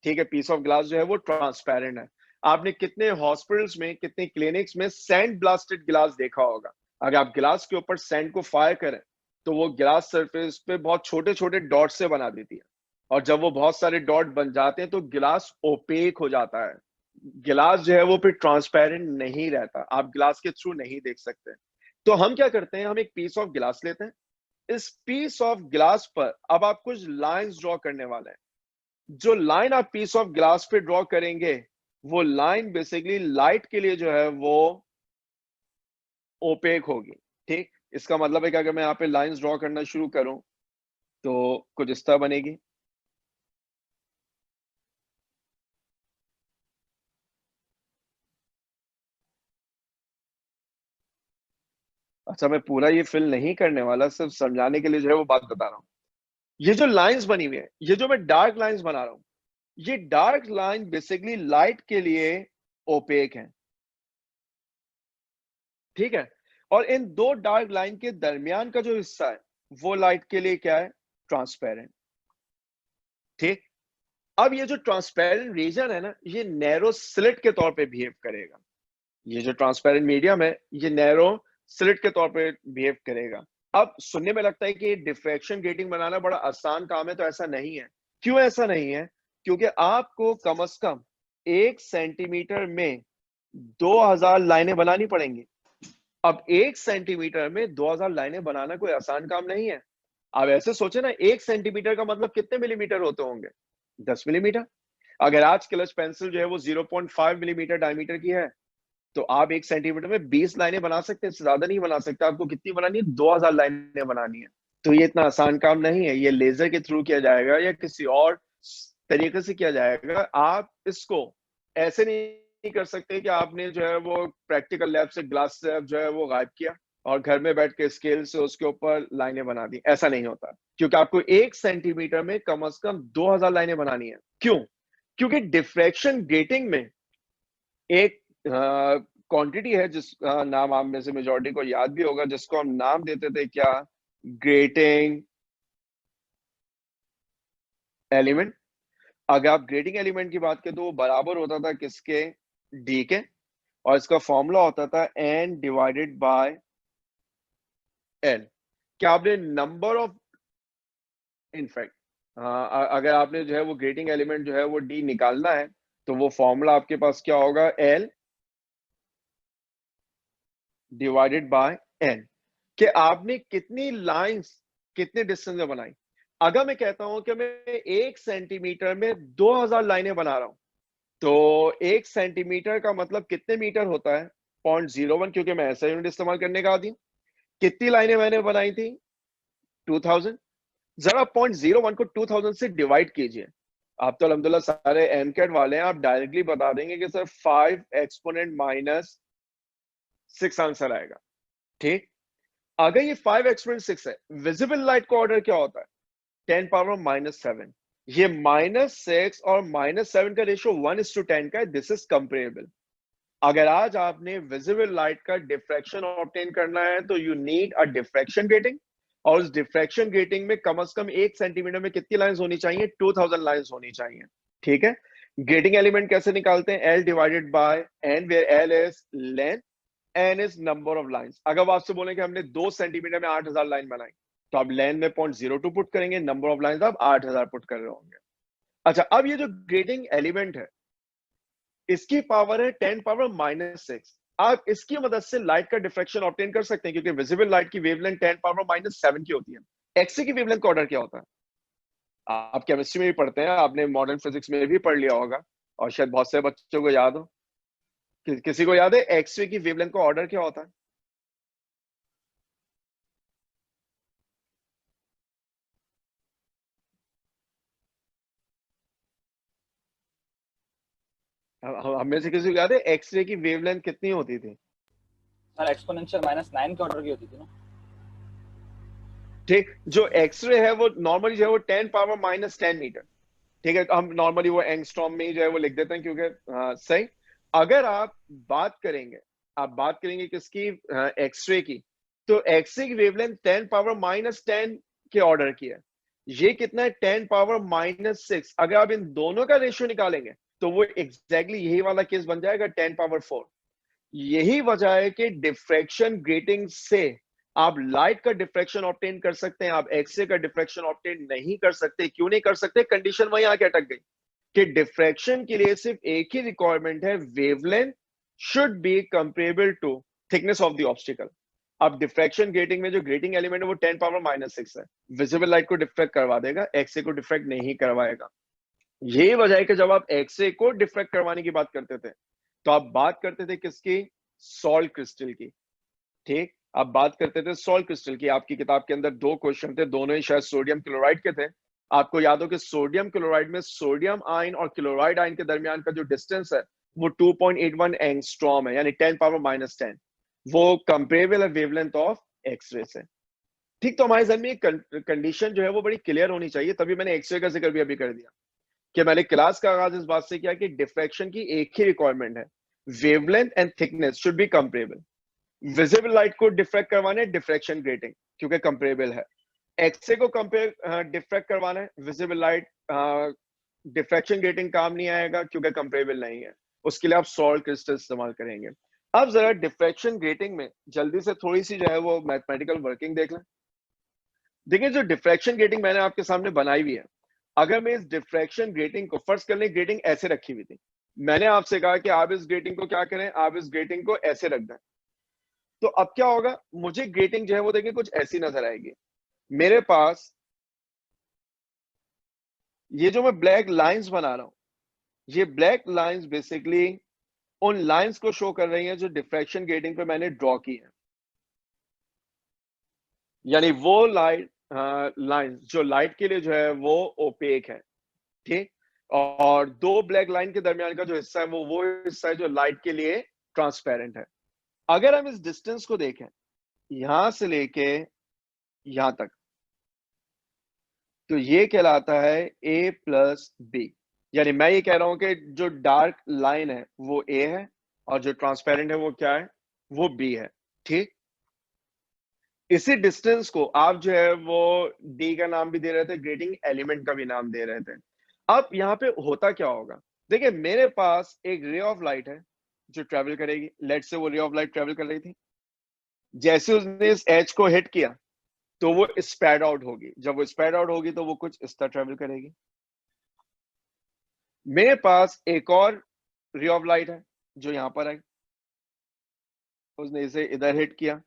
A: ठीक है, पीस ऑफ ग्लास जो है वो ट्रांसपेरेंट है। आपने कितने हॉस्पिटल्स में, कितने क्लिनिक्स में सैंड ब्लास्टेड ग्लास देखा होगा। अगर आप ग्लास के ऊपर सैंड को फायर करें तो वो ग्लास सरफेस पे बहुत छोटे छोटे डॉट से बना देती है, और जब वो बहुत सारे डॉट बन जाते हैं तो गिलास ओपेक हो जाता है। गिलास जो है वो फिर ट्रांसपेरेंट नहीं रहता, आप गिलास के थ्रू नहीं देख सकते। तो हम क्या करते हैं, हम एक पीस ऑफ गिलास लेते हैं, इस पीस ऑफ ग्लास पर अब आप कुछ लाइंस ड्रॉ करने वाले हैं। जो लाइन आप पीस ऑफ ग्लास पे ड्रॉ करेंगे वो लाइन बेसिकली लाइट के लिए जो है वो ओपेक होगी। ठीक, इसका मतलब है कि अगर मैं यहाँ पे लाइंस ड्रॉ करना शुरू करूं तो कुछ इस तरह बनेगी। अच्छा, मैं पूरा ये फिल नहीं करने वाला, सिर्फ समझाने के लिए जो है वो बात बता रहा हूँ। ये जो लाइंस बनी हुई है, ये जो मैं डार्क लाइंस बना रहा हूं, ये डार्क लाइन बेसिकली लाइट के लिए ओपेक है। ठीक है, और इन दो डार्क लाइन के दरमियान का जो हिस्सा है वो लाइट के लिए क्या है, ट्रांसपेरेंट। ठीक, अब ये जो ट्रांसपेरेंट रीजन है ना, ये नैरो स्लिट के तौर पे बिहेव करेगा। ये जो ट्रांसपेरेंट मीडियम है ये नैरो स्लिट के तौर पे बिहेव करेगा। अब सुनने में लगता है कि डिफ्रैक्शन ग्रेटिंग बनाना बड़ा आसान काम है, तो ऐसा नहीं है। क्यों ऐसा नहीं है, क्योंकि आपको कम से कम 1 सेंटीमीटर में 2000 लाइनें बनानी पड़ेंगी। अब 1 सेंटीमीटर में 2000 लाइनें बनाना कोई आसान काम नहीं है। आप ऐसे सोचे ना, 1 सेंटीमीटर का मतलब कितने मिलीमीटर होते होंगे, 10 मिलीमीटर। अगर आज क्लच पेंसिल जो है वो 0.5 मिलीमीटर डायमीटर की है तो आप 1 सेंटीमीटर में 20 लाइनें बना सकते हैं, इससे ज्यादा नहीं बना सकते। आपको कितनी बनानी है, 2000 लाइनें बनानी है। तो ये इतना आसान काम नहीं है, ये लेजर के थ्रू किया जाएगा या किसी और तरीके से किया जाएगा। आप इसको ऐसे नहीं कर सकते कि आपने जो है वो प्रैक्टिकल लैब से ग्लास से जो है वो गायब किया और घर में बैठ के स्केल से उसके ऊपर लाइनें बना दी। ऐसा नहीं होता, क्योंकि आपको 1 सेंटीमीटर में कम से कम 2000 लाइनें बनानी है। क्यों? क्योंकि डिफ्रैक्शन ग्रेटिंग में एक क्वांटिटी है जिसका नाम आप में से मेजॉरिटी को याद भी होगा, जिसको हम नाम देते थे क्या? Grating element. अगर आप ग्रेटिंग एलिमेंट की बात करें तो वो बराबर होता था किसके? डी के। और इसका फॉर्मूला होता था एन डिवाइडेड बाय एल। क्या आपने नंबर ऑफ, इनफैक्ट अगर आपने जो है वो ग्रेटिंग एलिमेंट जो है वो डी निकालना है तो वो फॉर्मूला आपके पास क्या होगा? L divided by N. कि आपने कितनी लाइंस कितने डिस्टेंस में बनाई। अगर मैं कहता हूं कि मैं 1 सेंटीमीटर में 2000 लाइनें बना रहा हूं, तो 1 सेंटीमीटर का मतलब कितने मीटर होता है? 0.01, क्योंकि मैं ऐसा यूनिट इस्तेमाल करने का आदी हूं। कितनी लाइनें मैंने बनाई थी? 2000। जरा 0.01 को 2000 से डिवाइड कीजिए। आप तो अल्हम्दुलिल्लाह सारे एमकेट वाले हैं, आप डायरेक्टली बता देंगे कि सर 5 एक्सपोनेंट माइनस 6 आंसर आएगा। ठीक। अगर ये 5 एक्सपोनेंट 6 है, विजिबल लाइट का ऑर्डर क्या होता है? 10 पावर माइनस 7। ये -6 और -7 का रेशियो 1:10 का है। This is comparable. अगर आज आपने विजिबल लाइट का डिफ्रैक्शन ऑब्टेन करना है तो you need a diffraction grating, और उस डिफ्रैक्शन ग्रेटिंग में कम से कम 1 सेंटीमीटर में कितनी लाइंस होनी चाहिए? 2000 लाइंस होनी चाहिए। ठीक है। ग्रेटिंग एलिमेंट कैसे निकालते हैं? L divided by N, where L is length, N is number of lines. अगर वो आपसे बोले कि हमने 2 सेंटीमीटर में 8000 लाइन बनाई, तो आप लेंथ में 0.02 पुट करेंगे, नंबर ऑफ लाइंस आप 8000 पुट कर रहे होंगे। अच्छा, अब ये जो ग्रेटिंग एलिमेंट है इसकी पावर है 10 पावर माइनस 6। आप इसकी मदद से लाइट का डिफ्रेक्शन ऑब्टेन कर सकते हैं, क्योंकि विजिबल लाइट की वेवलेंथ 10 पावर माइनस 7 की होती है। एक्सरे की वेवलेंथ का ऑर्डर क्या होता है? आप केमिस्ट्री में भी पढ़ते हैं, आपने मॉडर्न फिजिक्स में भी पढ़ लिया होगा, और शायद बहुत से बच्चों को याद हो। किसी को याद है एक्सरे की वेवलेंथ का ऑर्डर क्या होता है? हमें से किसी को याद है एक्सरे की वेवलेंथ कितनी होती थी?
B: सर एक्सपोनेंशियल -9 के ऑर्डर की होती थी ना।
A: ठीक। जो एक्सरे है वो नॉर्मली जो है वो 10 पावर माइनस 10 मीटर। ठीक है, तो हम नॉर्मली वो एंगस्ट्रॉम में ही जो है वो लिख देते हैं, क्योंकि सही। अगर आप बात करेंगे किसकी? एक्सरे की। तो एक्सरे की वेवलेंथ 10 पावर माइनस 10 के ऑर्डर की है। ये कितना है? 10 पावर माइनस 6। अगर आप इन दोनों का रेशियो निकालेंगे तो वो एग्जैक्टली यही वाला केस बन जाएगा, 10 पावर 4। यही वजह है कि डिफ्रैक्शन ग्रेटिंग से आप लाइट का डिफ्रैक्शन ऑब्टेन कर सकते हैं, आप एक्सरे का डिफ्रैक्शन ऑब्टेन नहीं कर सकते। क्यों नहीं कर सकते? कंडीशन वहीं आके अटक गई कि डिफ्रैक्शन के लिए सिर्फ एक ही रिक्वायरमेंट है, wavelength should be comparable to thickness of the obstacle. अब डिफ्रैक्शन ग्रेटिंग में जो ग्रेटिंग एलिमेंट है वो 10 पावर माइनस 6 है। विजिबल लाइट को डिफ्रैक्ट करवा देगा, एक्सरे को डिफ्रैक्ट नहीं करवाएगा। यही वजह है कि जब आप एक्सरे को डिफ्रैक्ट करवाने की बात करते थे तो आप बात करते थे किसकी? सॉल्ट क्रिस्टल की। ठीक। आप बात करते थे सॉल्ट क्रिस्टल की। आपकी किताब के अंदर 2 क्वेश्चन थे, दोनों ही शायद सोडियम क्लोराइड के थे। आपको याद हो कि सोडियम क्लोराइड में सोडियम आयन और क्लोराइड आयन के दरमियान का जो डिस्टेंस है वो 2.81 एंगस्ट्रॉम है, यानी 10 पावर माइनस 10। वो कंपेरेबल है वेवलेंथ ऑफ एक्सरे से। ठीक। तो हमारे जहन में कंडीशन जो है वो बड़ी क्लियर होनी चाहिए, तभी मैंने एक्सरे का जिक्र भी अभी कर दिया कि मैंने क्लास का आगाज इस बात से किया कि डिफ्रैक्शन की एक ही रिक्वायरमेंट है, wavelength and thickness should be comparable. Visible light को डिफ्रैक्ट करवाना है, डिफ्रैक्शन ग्रेटिंग, क्योंकि कंपेरेबल है। एक्सरे को कंपेयर डिफ्रैक्ट करवाना है, विजिबल लाइट डिफ्रैक्शन ग्रेटिंग काम नहीं आएगा क्योंकि कंपेरेबल नहीं है। उसके लिए आप सॉल्ट क्रिस्टल इस्तेमाल करेंगे। अब जरा डिफ्रैक्शन ग्रेटिंग में जल्दी से थोड़ी सी जो है वो मैथमेटिकल वर्किंग देख लें। देखिए, जो डिफ्रैक्शन ग्रेटिंग मैंने आपके सामने बनाई हुई है, अगर मैं इस डिफ्रैक्शन ग्रेटिंग को, फर्स्ट कर लें ग्रेटिंग ऐसे रखी हुई थी, मैंने आपसे कहा कि आप इस ग्रेटिंग को क्या करें? आप इस ग्रेटिंग को ऐसे रख दें। तो अब क्या होगा? मुझे ग्रेटिंग जो है वो देखिए कुछ ऐसी नजर आएगी। मेरे पास ये जो मैं ब्लैक लाइंस बना रहा हूं, ये ब्लैक लाइंस बेसिकली उन लाइंस को शो कर रही हैं जो डिफ्रैक्शन ग्रेटिंग पे मैंने ड्रॉ की है। यानी वो लाइट लाइन जो लाइट के लिए जो है वो ओपेक है, ठीक। और दो ब्लैक लाइन के दरमियान का जो हिस्सा है वो हिस्सा है जो लाइट के लिए ट्रांसपेरेंट है। अगर हम इस डिस्टेंस को देखें यहां से लेके यहां तक, तो ये कहलाता है ए प्लस बी। यानी मैं ये कह रहा हूं कि जो डार्क लाइन है वो ए है और जो ट्रांसपेरेंट है वो क्या है, वो बी है, ठीक। इसी डिस्टेंस को आप जो है वो डी का नाम भी दे रहे थे, ग्रेटिंग एलिमेंट का भी नाम दे रहे थे। अब यहाँ पे होता क्या होगा, देखिए मेरे पास एक रे ऑफ लाइट है जो ट्रेवल करेगी, लेट से वो रे ऑफ लाइट ट्रेवल कर रही थी, जैसे उसने इस एज को हिट किया तो वो स्प्रेड आउट होगी, जब वो स्प्रेड आउट होगी तो वो कुछ इस तरह ट्रेवल करेगी। मेरे पास एक और रे ऑफ लाइट है जो यहां पर आई, उसने इसे इधर हिट किया,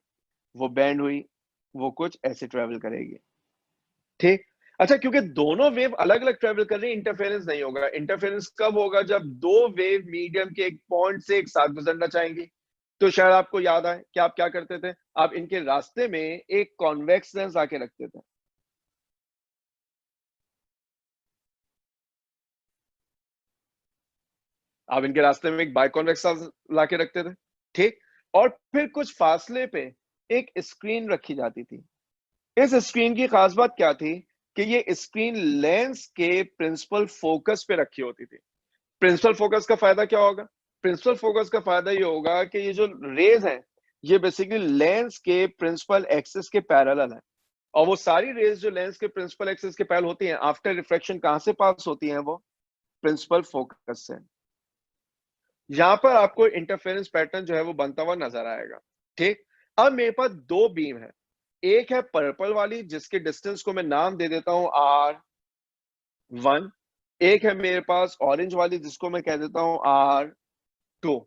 A: वो बैंड हुई, वो कुछ ऐसे ट्रेवल करेगी, ठीक। अच्छा, क्योंकि दोनों वेव अलग अलग ट्रेवल कर रही है, इंटरफेरेंस नहीं होगा। इंटरफेरेंस कब होगा, जब दो वेव मीडियम के एक पॉइंट से एक साथ गुजरना चाहेंगी। तो शायद आपको याद आए कि आप क्या करते थे, आप इनके रास्ते में एक कॉन्वेक्स लेंस आके रखते थे, आप इनके रास्ते में एक बाइकॉन्वेक्स ला के रखते थे, ठीक। और फिर कुछ फासले पे एक स्क्रीन रखी जाती थी। इस स्क्रीन की खास बात क्या थी कि ये स्क्रीन लेंस के प्रिंसिपल फोकस पे रखी होती थी। प्रिंसिपल फोकस का फायदा क्या होगा, प्रिंसिपल फोकस का फायदा ये होगा कि ये जो रेज हैं ये बेसिकली लेंस के प्रिंसिपल एक्सिस के पैरेलल है। और वो सारी रेज जो लेंस के प्रिंसिपल एक्सिस के पैरेलल होती हैं, आफ्टर रिफ्लेक्शन कहां से पास होती हैं, वो प्रिंसिपल फोकस से। यहां पर आपको इंटरफेरेंस पैटर्न जो है वो बनता हुआ नजर आएगा, ठीक। अब मेरे पास दो बीम है, एक है पर्पल वाली जिसके डिस्टेंस को मैं नाम दे देता हूं R1, एक है मेरे पास ऑरेंज वाली जिसको मैं कह देता हूं R2।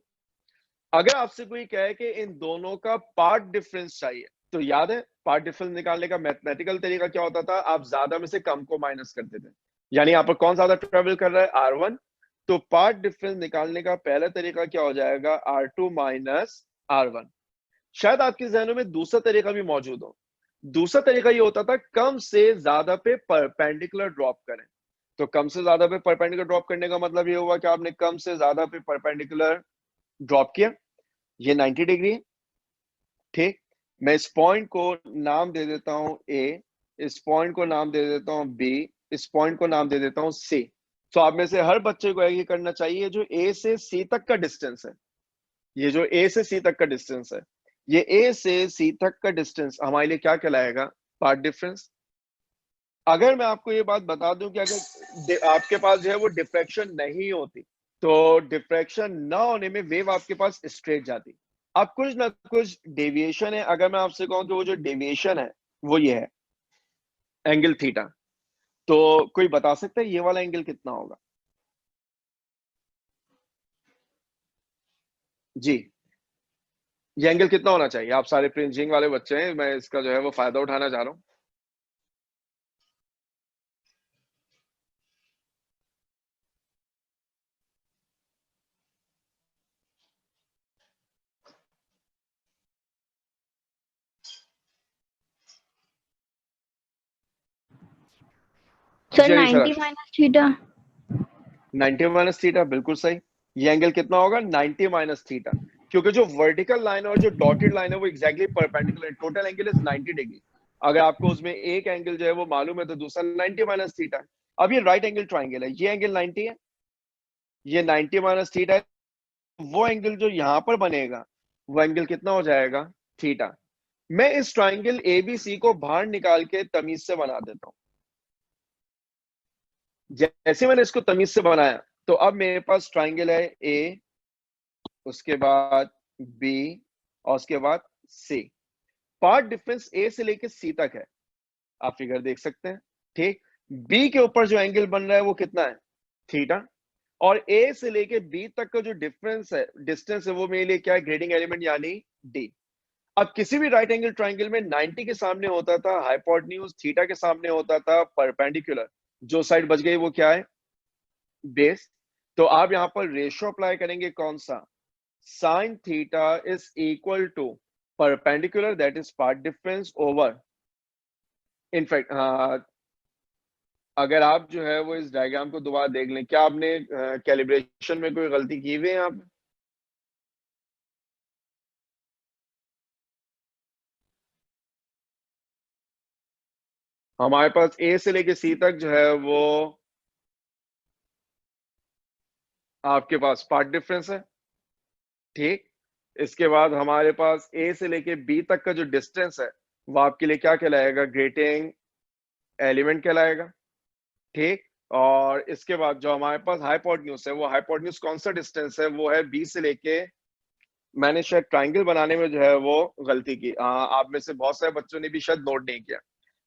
A: अगर आपसे कोई कहे कि इन दोनों का पार्ट डिफरेंस चाहिए, तो याद है पार्ट डिफरेंस निकालने का मैथमेटिकल तरीका क्या होता था, आप ज्यादा में से कम को माइनस करते थे। यानी यहाँ पर कौन ज्यादा ट्रेवल कर रहा है, R1, तो पार्ट डिफरेंस निकालने का पहला तरीका क्या हो जाएगा, R2 माइनस R1। शायद आपके जहनों में दूसरा तरीका भी मौजूद हो। दूसरा तरीका ये होता था कम से ज्यादा पे परपेंडिकुलर ड्रॉप करें। तो कम से ज्यादा पे परपेंडिकुलर ड्रॉप करने का मतलब ये हुआ कि आपने कम से ज्यादा पे परपेंडिकुलर ड्रॉप किया, ये 90 डिग्री है, ठीक। मैं इस पॉइंट को नाम दे देता हूं ए, इस पॉइंट को नाम दे देता हूं बी, इस पॉइंट को नाम दे देता हूं सी। तो आप में से हर बच्चे को ये करना चाहिए, जो ए से सी तक का डिस्टेंस है, ये जो ए से सी तक का डिस्टेंस है, ये ए से सी तक का डिस्टेंस हमारे लिए क्या कहलाएगा, पार्ट डिफरेंस। अगर मैं आपको ये बात बता दूं कि अगर आपके पास जो है वो डिफ्रैक्शन नहीं होती, तो डिफ्रैक्शन ना होने में वेव आपके पास स्ट्रेट जाती। अब कुछ ना कुछ डेविएशन है, अगर मैं आपसे कहूं कि वो जो डेविएशन है वो ये है एंगल थीटा। तो कोई बता सकता है ये वाला एंगल कितना होगा, जी, ये एंगल कितना होना चाहिए, आप सारे फ्रिंजिंग वाले बच्चे हैं, मैं इसका जो है वो फायदा उठाना चाह रहा हूँ।
C: सर
A: जी
C: 90
A: sir,
C: minus theta.
A: 90 minus theta बिल्कुल सही। ये एंगल कितना होगा, 90 माइनस थीटा, क्योंकि जो वर्टिकल लाइन और जो डॉटेड लाइन है वो एग्जैक्टली परपेंडिकुलर है, टोटल एंगल इज 90 डिग्री। अगर आपको उसमें एक एंगल जो है वो मालूम है तो दूसरा 90 माइनस थीटा है। अब ये राइट एंगल ट्राइंगल है, ये एंगल 90 है, ये 90 माइनस थीटा है। वो एंगल जो यहां पर बनेगा वो एंगल कितना हो जाएगा, थीटा। मैं इस ट्राइंगल एबीसी को बाहर निकाल के तमीज से बना देता हूं। जैसे मैंने इसको तमीज से बनाया तो अब मेरे पास ट्राइंगल है ए, उसके बाद बी, और उसके बाद सी। पार्ट डिफरेंस ए से लेके सी तक है, आप फिगर देख सकते हैं, ठीक। बी के ऊपर जो एंगल बन रहा है वो कितना है, थीटा। और ए से लेके बी तक का जो डिफरेंस है, डिस्टेंस है, वो मेरे लिए क्या है, ग्रेडिंग एलिमेंट यानी डी। अब किसी भी राइट एंगल ट्राइंगल में 90 के सामने होता था हाइपोटेन्यूज, थीटा के सामने होता था परपेंडिकुलर, जो साइड बच गई वो क्या है, बेस। तो आप यहां पर रेशियो अप्लाई करेंगे कौन सा, sine theta is equal to perpendicular that is path difference over in fact अगर आप जो है वो इस डायग्राम को दोबारा देख लें, क्या आपने कैलिब्रेशन में कोई गलती की हुई है यहाँ पे? हमारे पास ए से लेके सी तक जो है वो आपके पास पार्ट डिफरेंस है, ठीक। इसके बाद हमारे पास ए से लेके बी तक का जो डिस्टेंस है वो आपके लिए क्या कहलाएगा? ग्रेटिंग एलिमेंट कहलाएगा, ठीक। और इसके बाद जो हमारे पास हाइपोटेन्यूज है, वो हाइपोटेन्यूज कौन सा डिस्टेंस है? वो है बी से लेके, मैंने शायद ट्राइंगल बनाने में जो है वो गलती की, आप में से बहुत सारे बच्चों ने भी शायद नोट नहीं किया।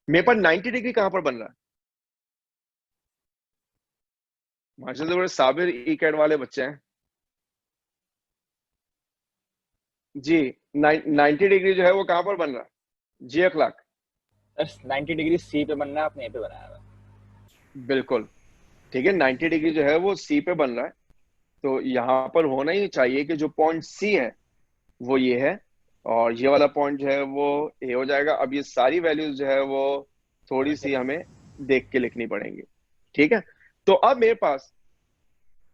A: मेरे पास 90 डिग्री कहां पर बन रहा है? माशाल्लाह से बड़े साबिर ई कैड वाले बच्चे हैं जी। 90 डिग्री जो है वो कहां पर बन रहा है जी अखलाक?
B: 90 डिग्री सी पे बनना है, आपने ए पे बनाया हुआ है।
A: बिल्कुल ठीक है, 90 डिग्री जो है वो सी पे बन रहा है, तो यहाँ पर होना ही चाहिए कि जो पॉइंट सी है वो ये है, और ये वाला पॉइंट जो है वो ए हो जाएगा। अब ये सारी वैल्यूज जो है वो थोड़ी सी हमें देख के लिखनी पड़ेंगी, ठीक है। तो अब मेरे पास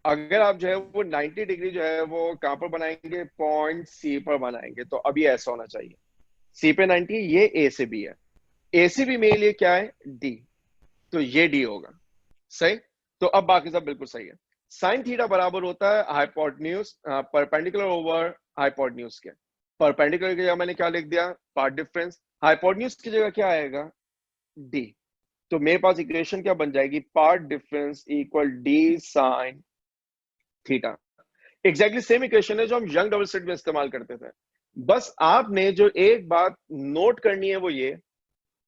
A: अगर आप जो है वो 90 डिग्री जो है वो कहां पर बनाएंगे? पॉइंट सी पर बनाएंगे। तो अभी ऐसा होना चाहिए, सी पे 90, ये ए से बी है, ए से बी मेरे लिए क्या है? डी, तो ये डी होगा, सही। तो अब बाकी सब बिल्कुल सही है। साइन थीटा बराबर होता है हाइपोटेन्यूज परपेंडिकुलर ओवर हाइपोटेन्यूज के। परपेंडिकुलर की जगह मैंने क्या लिख दिया? Path difference. हाइपोटेन्यूज की जगह क्या आएगा? डी। तो मेरे पास इक्वेशन क्या बन जाएगी? Path difference equal d sine theta. Exactly same equation है जो हम यंग डबल स्लिट में इस्तेमाल करते थे। बस आपने जो एक बात नोट करनी है वो ये,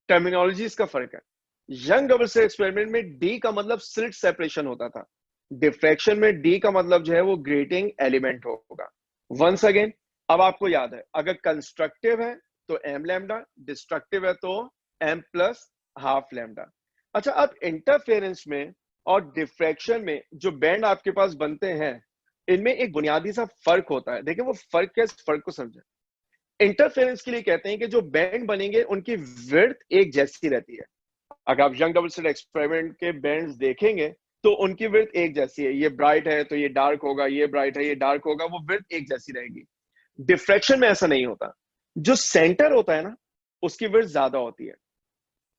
A: टर्मिनोलॉजीज का फर्क है। यंग डबल स्लिट एक्सपेरिमेंट में डी का मतलब स्लिट सेपरेशन होता था, डिफ्रैक्शन में डी का मतलब जो है वो ग्रेटिंग एलिमेंट होगा। वंस अगेन, अब आपको याद है, अगर कंस्ट्रक्टिव है तो एम लैम्डा, डिस्ट्रक्टिव है तो एम प्लस हाफ लैम्डा। अच्छा, अब इंटरफेरेंस में और डिफ्रैक्शन में जो बैंड आपके पास बनते हैं, इनमें एक बुनियादी सा फर्क होता है। देखिए वो फर्क क्या, इस फर्क को समझे। इंटरफेरेंस के लिए कहते हैं कि जो बैंड बनेंगे उनकी विड्थ एक जैसी रहती है। अगर आप यंग डबल स्लिट एक्सपेरिमेंट के बैंड्स देखेंगे तो उनकी विड्थ एक जैसी है, ये ब्राइट है तो ये डार्क होगा, ये ब्राइट है ये डार्क होगा, वो विड्थ एक जैसी रहेगी। डिफ्रैक्शन में ऐसा नहीं होता, जो सेंटर होता है ना उसकी विड्थ ज्यादा होती है,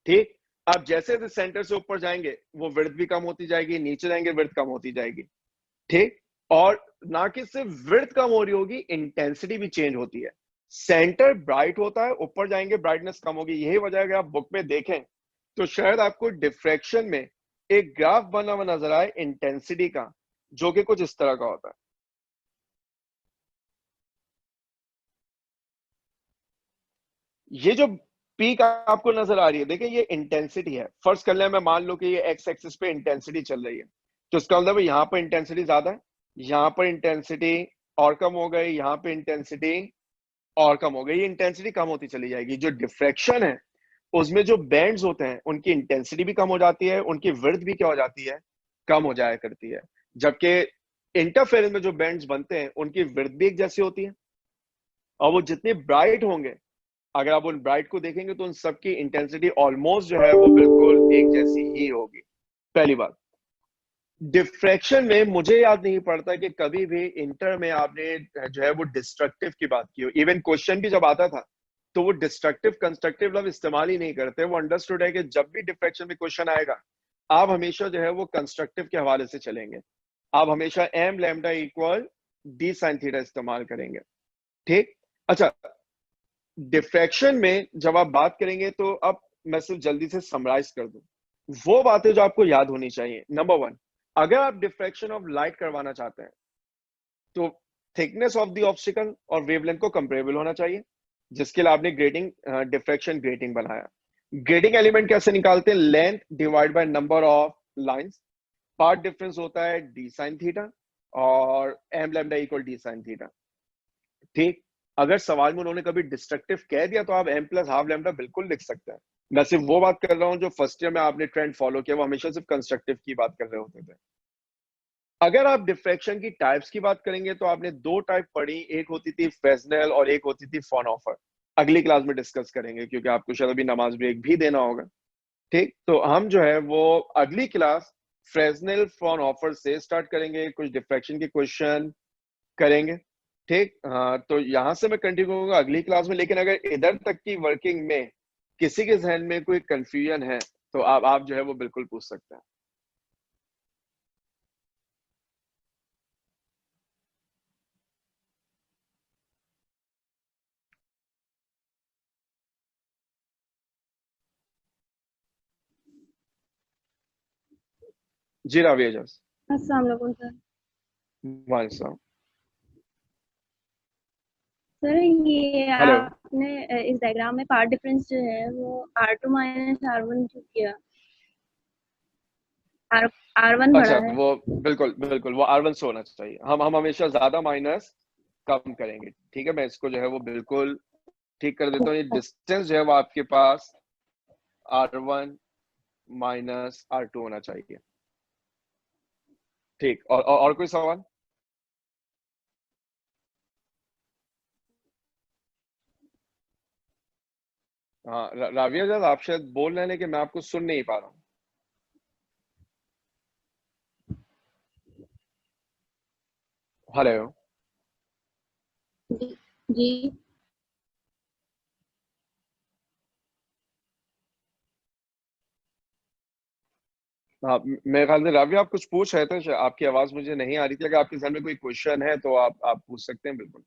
A: ठीक। आप जैसे जैसे सेंटर से ऊपर जाएंगे वो विड्थ भी कम होती जाएगी, नीचे जाएंगे विड्थ कम होती जाएगी, ठीक। और ना कि सिर्फ विड्थ कम हो रही होगी, इंटेंसिटी भी चेंज होती है। सेंटर ब्राइट होता है, ऊपर जाएंगे ब्राइटनेस कम होगी। यही वजह है, अगर आप बुक में देखें तो शायद आपको डिफ्रैक्शन में एक ग्राफ बना हुआ नजर आए इंटेंसिटी का, जो कि कुछ इस तरह का होता है। ये जो पीक आपको नजर आ रही है, देखिए ये इंटेंसिटी है। फर्ज कर ले, मैं मान लो कि ये एक्स एक्सिस पे इंटेंसिटी चल रही है, तो इसका मतलब है यहाँ पर इंटेंसिटी ज्यादा है, यहाँ पर इंटेंसिटी और कम हो गई, यहाँ पे इंटेंसिटी और कम हो गई। ये इंटेंसिटी कम होती चली जाएगी। जो डिफ्रैक्शन है उसमें जो बैंड्स होते हैं उनकी इंटेंसिटी भी कम हो जाती है, उनकी विड्थ भी क्या हो जाती है? कम हो जाया करती है। जबकि इंटरफेरेंस में जो बैंड्स बनते हैं उनकी विड्थ भी एक जैसी होती है, और वो जितने ब्राइट होंगे, अगर आप उन ब्राइट को देखेंगे तो उन सबकी इंटेंसिटी ऑलमोस्ट जो है वो बिल्कुल एक जैसी ही होगी। पहली बात। डिफ्रैक्शन में मुझे याद नहीं पड़ता कि कभी भी इंटर में आपने जो है वो डिस्ट्रक्टिव की बात की हो। इवन क्वेश्चन भी जब आता था तो वो डिस्ट्रक्टिव कंस्ट्रक्टिव लफ्ज इस्तेमाल ही नहीं करते। वो अंडरस्टूड है कि जब भी डिफ्रैक्शन में क्वेश्चन आएगा आप हमेशा जो है वो कंस्ट्रक्टिव के हवाले से चलेंगे, आप हमेशा m lambda equal d sine theta इस्तेमाल करेंगे, ठीक। अच्छा, डिफ्रैक्शन में जब आप बात करेंगे तो अब मैं सिर्फ जल्दी से समराइज कर दूं वो बातें जो आपको याद होनी चाहिए। नंबर वन, अगर आप डिफ्रैक्शन ऑफ लाइट करवाना चाहते हैं तो थिकनेस ऑफ द ऑब्स्टिकल और वेवलेंथ को कंपेरेबल होना चाहिए, जिसके लिए आपने ग्रेटिंग डिफ्रैक्शन ग्रेटिंग बनाया। ग्रेटिंग एलिमेंट कैसे निकालते हैं? Length divide by number of lines. Path difference होता है डी साइन थीटा, और m lambda equal d sine theta, ठीक। अगर सवाल में उन्होंने कभी डिस्ट्रक्टिव कह दिया तो आप एम प्लस हाफ लैम्डा बिल्कुल लिख सकते हैं। मैं सिर्फ वो बात कर रहा हूं जो फर्स्ट ईयर में आपने ट्रेंड फॉलो किया, वो हमेशा सिर्फ कंस्ट्रक्टिव की बात कर रहे होते थे। अगर आप डिफ्रैक्शन की टाइप्स की बात करेंगे तो आपने दो टाइप पढ़ी, एक होती थी फ्रेस्नेल और एक होती थी फ्रॉनहोफर। अगली क्लास में डिस्कस करेंगे क्योंकि आपको शायद अभी नमाज ब्रेक भी देना होगा। ठीक, तो हम जो है वो अगली क्लास फ्रेस्नेल फ्रॉनहोफर से स्टार्ट करेंगे, कुछ डिफ्रैक्शन के क्वेश्चन करेंगे। ठीक, हाँ, तो यहाँ से मैं कंटिन्यू करूंगा अगली क्लास में। लेकिन अगर इधर तक की वर्किंग में किसी के जहन में कोई कंफ्यूजन है तो आप जो है वो बिल्कुल पूछ सकते हैं। जी रावी एजाज।
C: अस्सलाम वालेकुम सर।
A: वालेकुम।
C: सर ये
A: हेलो।
C: आपने इस डायग्राम में पार्ट डिफरेंस जो है वो R2 माइनस R1 क्यों किया? R R1
A: अच्छा,
C: बड़ा
A: तो
C: है।
A: वो बिल्कुल बिल्कुल वो R1 से होना चाहिए। हम हमेशा ज्यादा माइनस कम करेंगे। ठीक है, मैं इसको जो है वो बिल्कुल ठीक कर देता हूँ। ये डिस्टेंस जो है वो आपके पास R1 माइनस R2 होना चाहिए। ठीक, और कोई सवाल? हाँ, राविया जब आप शायद बोल रहे हैं कि मैं आपको सुन नहीं पा रहा हूँ। हेलो।
C: जी जी।
A: हाँ, मेरे ख्याल से राविया आप कुछ पूछ रहे थे, आपकी आवाज मुझे नहीं आ रही थी। अगर आपके जहन में कोई क्वेश्चन है तो आप पूछ सकते हैं बिल्कुल।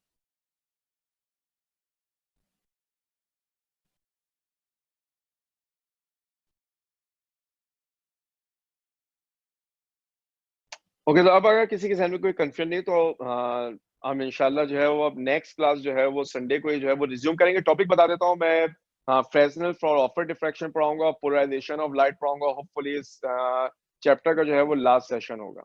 A: ओके, तो अब अगर किसी के जहन में कोई कंफ्यूजन नहीं तो हम इंशाल्लाह जो है वो अब नेक्स्ट क्लास जो है वो संडे को ही जो है वो रिज्यूम करेंगे। टॉपिक बता देता हूँ मैं। फ्रेस्नेल फॉर ऑफर डिफ्रैक्शन पढ़ाऊंगा, पोलराइजेशन ऑफ लाइट पढ़ाऊंगा। होपफुली इस चैप्टर का जो है वो लास्ट सेशन होगा।